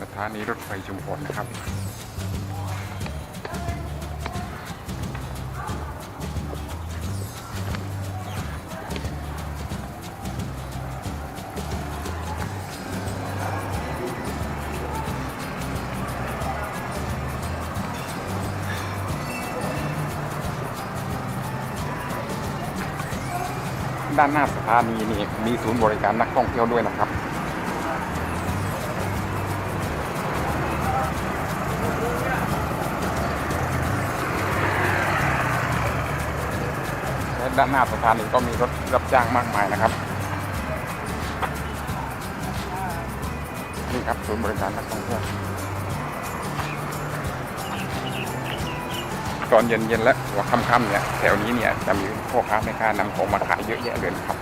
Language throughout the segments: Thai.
สถานีรถไฟชุมพรนะครับด้านหน้าสถานีนี่มีศูนย์บริการนักท่องเที่ยวด้วยนะครับและด้านหน้าสถานีก็มีรถรับจ้างมากมายนะครับนี่ครับศูนย์บริการนักท่องเที่ยวตอนเย็นๆและหัวค่ำๆเนี่ยแถวนี้เนี่ยจะมีพ่อค้าแม่ค้านำของมาขายเยอะแยะเลยครับ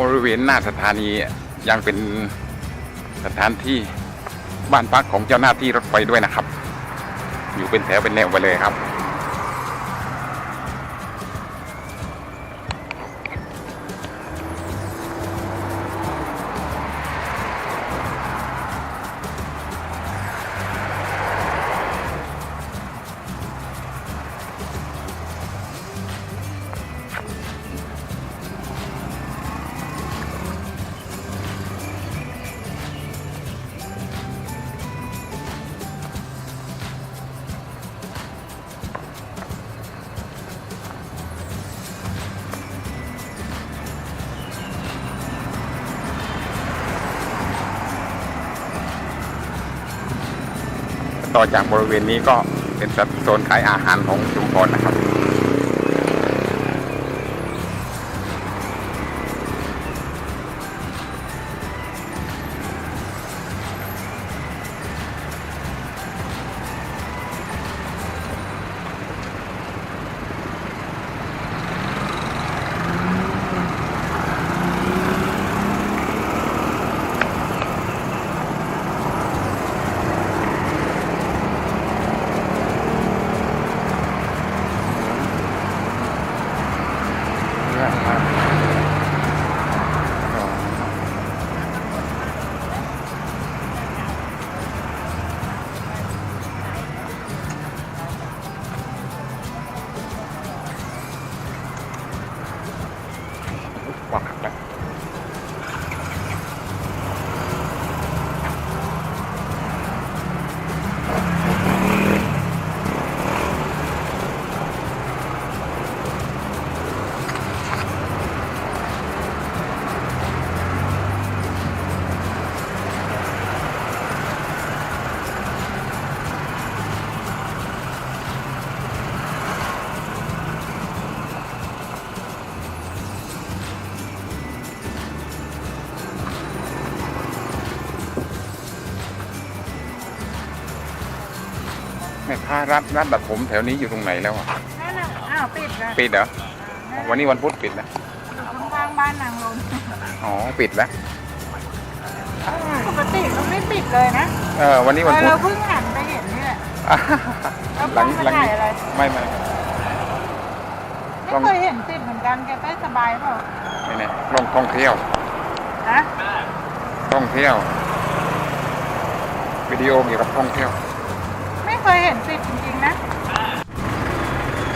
บริเวณหน้าสถานียังเป็นสถานที่บ้านพักของเจ้าหน้าที่รถไฟด้วยนะครับอยู่เป็นแถวเป็นแนวไปเลยครับต่อจากบริเวณนี้ก็เป็นโซนขายอาหารของชุมพรนะครับว่าหักแล้วแม่ค้าร้านตัดผมแถวนี้อยู่ตรงไหนแล้วอ่ะนั่นน่ะอ้าวปิดแล้วปิดเหรอวันนี้วันพุธปิดนะข้างบ้านนางลมอ๋อปิดแล้วปกติเราไม่ปิดเลยนะวันนี้วันพุธเราเพิ่งหันไปเห็นนี่แหละหลังถ่ายอะไรไม่เคยเห็นติดเหมือนกันแกไปสบายเปล่าเนี่ยลงท่องเที่ยวนะท่องเที่ยววิดีโอเกี่ยวกับท่องเที่ยวไม่เคยเห็นติดจริงๆนะ น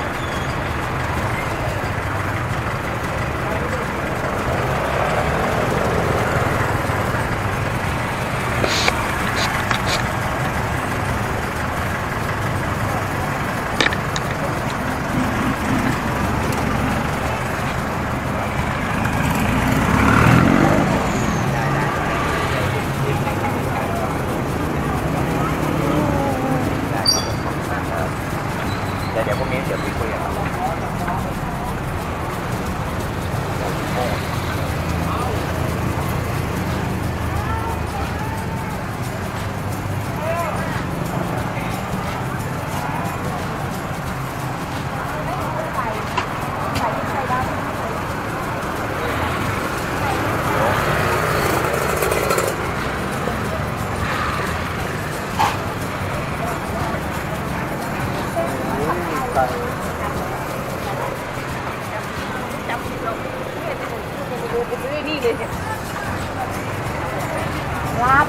ด้วยนี่เลยเนี่ยลาบ